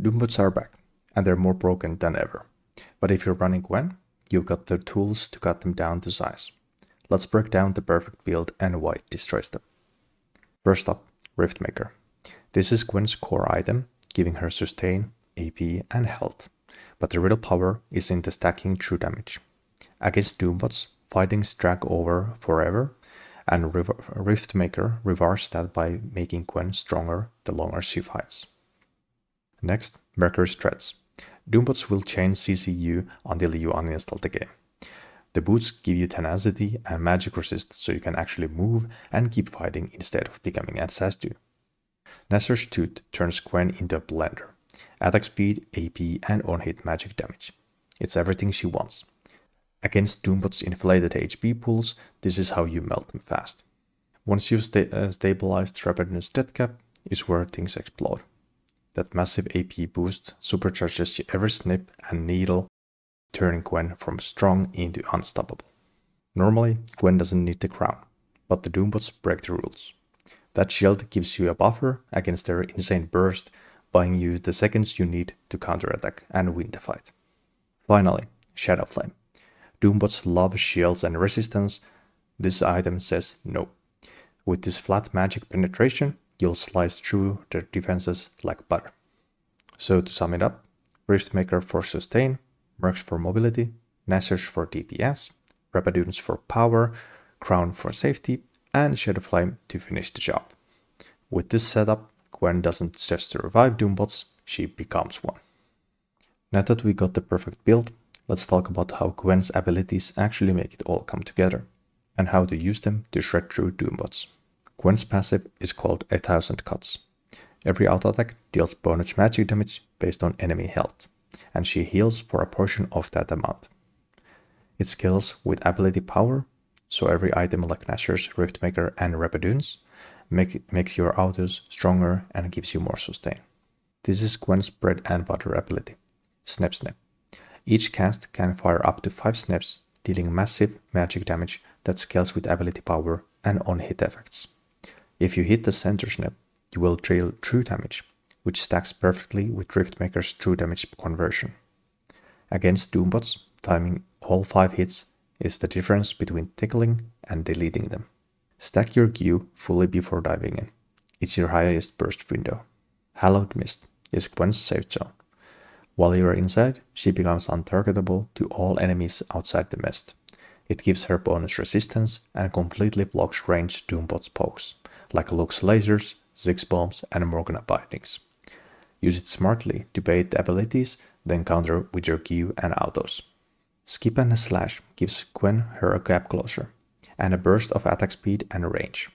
Doombots are back, and they're more broken than ever. But if you're running Gwen, you've got the tools to cut them down to size. Let's break down the perfect build and why it destroys them. First up, Riftmaker. This is Gwen's core item, giving her sustain, AP, and health. But the real power is in the stacking true damage. Against Doombots, fightings drag over forever, and Riftmaker reverses that by making Gwen stronger the longer she fights. Next, Mercury's Threads. Doombots will chain CCU until you uninstall the game. The boots give you tenacity and magic resist so you can actually move and keep fighting instead of becoming SS2. Nasser's Tooth turns Gwen into a blender. Attack speed, AP, and on-hit magic damage. It's everything she wants. Against Doombots' inflated HP pools, this is how you melt them fast. Once you've stabilized Rapidu's death cap, is where things explode. That massive AP boost supercharges every snip and needle, turning Gwen from strong into unstoppable. Normally, Gwen doesn't need the crown, but the Doombots break the rules. That shield gives you a buffer against their insane burst, buying you the seconds you need to counterattack and win the fight. Finally, Shadow Flame. Doombots love shields and resistance. This item says no. With this flat magic penetration, you'll slice through their defenses like butter. So to sum it up, Riftmaker for sustain, Mercs for mobility, Nasser's for DPS, Rapiduns for power, Crown for safety, and Shadow Flame to finish the job. With this setup, Gwen doesn't just survive Doombots, she becomes one. Now that we got the perfect build, let's talk about how Gwen's abilities actually make it all come together, and how to use them to shred through Doombots. Gwen's passive is called 1000 Cuts. Every auto attack deals bonus magic damage based on enemy health, and she heals for a portion of that amount. It scales with ability power, so every item like Nasser's, Riftmaker, and Rapiduns makes your autos stronger and gives you more sustain. This is Gwen's bread and butter ability, Snap Snap. Each cast can fire up to 5 snaps, dealing massive magic damage that scales with ability power and on-hit effects. If you hit the center snap, you will deal true damage, which stacks perfectly with Riftmaker's true damage conversion. Against Doombots, timing all 5 hits is the difference between tickling and deleting them. Stack your Q fully before diving in. It's your highest burst window. Hallowed Mist is Gwen's safe zone. While you are inside, she becomes untargetable to all enemies outside the mist. It gives her bonus resistance and completely blocks ranged Doombots pokes, like Luke's lasers, Zig's bombs, and Morgana bindings. Use it smartly to bait the abilities, then counter with your Q and autos. Skip and a Slash gives Gwen her gap closer, and a burst of attack speed and range.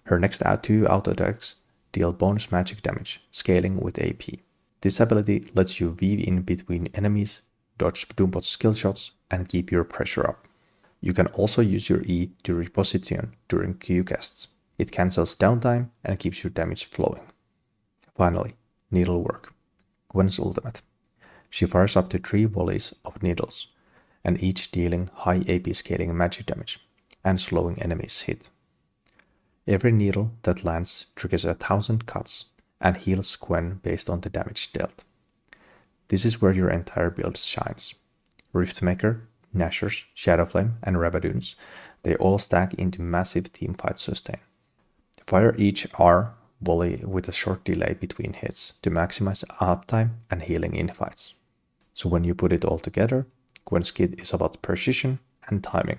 Her next 2 auto attacks deal bonus magic damage, scaling with AP. This ability lets you weave in between enemies, dodge Doombot's skill shots, and keep your pressure up. You can also use your E to reposition during Q casts. It cancels downtime and keeps your damage flowing. Finally, Needlework, Gwen's ultimate. She fires up to 3 volleys of needles, and each dealing high AP scaling magic damage and slowing enemies' hit. Every needle that lands triggers 1000 cuts and heals Gwen based on the damage dealt. This is where your entire build shines. Riftmaker, Nasser's, Shadowflame, and Rapiduns, they all stack into massive teamfight sustain. Fire each R volley with a short delay between hits to maximize uptime and healing in fights. So when you put it all together, Gwen's kit is about precision and timing.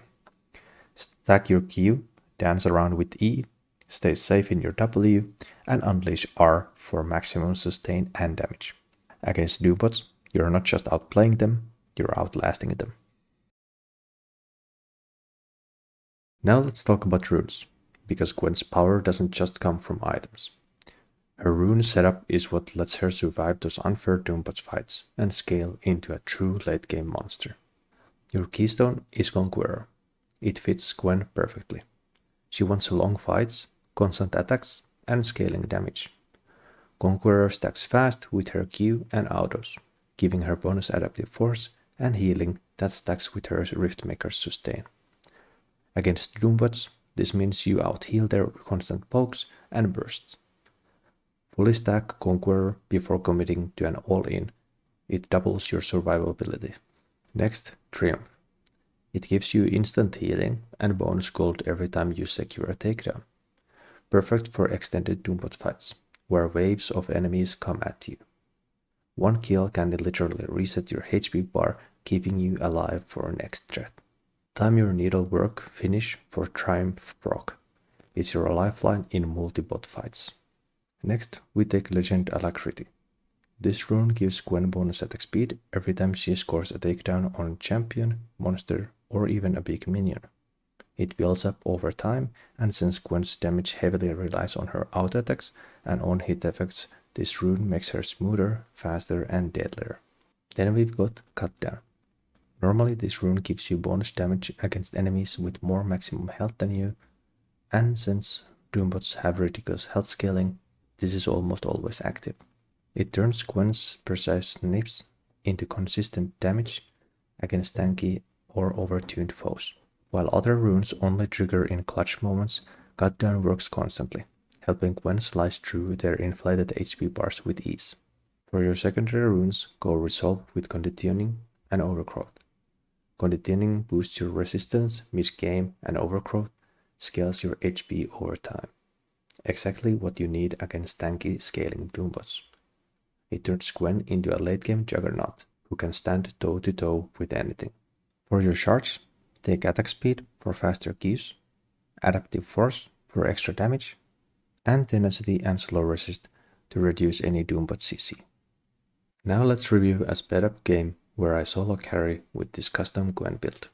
Stack your Q, dance around with E, stay safe in your W, and unleash R for maximum sustain and damage. Against Doombots, you're not just outplaying them, you're outlasting them. Now let's talk about runes, because Gwen's power doesn't just come from items. Her rune setup is what lets her survive those unfair Doombots fights and scale into a true late game monster. Your keystone is Conqueror. It fits Gwen perfectly. She wants long fights, constant attacks, and scaling damage. Conqueror stacks fast with her Q and autos, giving her bonus adaptive force and healing that stacks with her Riftmaker's sustain. Against Doombots, this means you out-heal their constant pokes and bursts. Fully stack Conqueror before committing to an all-in. It doubles your survivability. Next, Triumph. It gives you instant healing and bonus gold every time you secure a takedown. Perfect for extended Doombot fights, where waves of enemies come at you. One kill can literally reset your HP bar, keeping you alive for next threat. Time your needlework finish for Triumph proc. It's your lifeline in multi-bot fights. Next, we take Legend Alacrity. This rune gives Gwen bonus attack speed every time she scores a takedown on a champion, monster, or even a big minion. It builds up over time, and since Gwen's damage heavily relies on her auto attacks and on hit effects, this rune makes her smoother, faster, and deadlier. Then we've got Cut Down. Normally this rune gives you bonus damage against enemies with more maximum health than you, and since Doombots have ridiculous health scaling, this is almost always active. It turns Gwen's precise snips into consistent damage against tanky or overtuned foes. While other runes only trigger in clutch moments, Cut Down works constantly, helping Gwen slice through their inflated HP bars with ease. For your secondary runes, go Resolve with Conditioning and Overgrowth. Conditioning boosts your resistance mid-game, and Overgrowth scales your HP over time. Exactly what you need against tanky scaling Doombots. It turns Gwen into a late-game juggernaut who can stand toe-to-toe with anything. For your shards, take Attack Speed for faster Qs, Adaptive Force for extra damage, and Tenacity and Slow Resist to reduce any Doombot CC. Now let's review a sped up game where I solo carry with this custom Gwen build.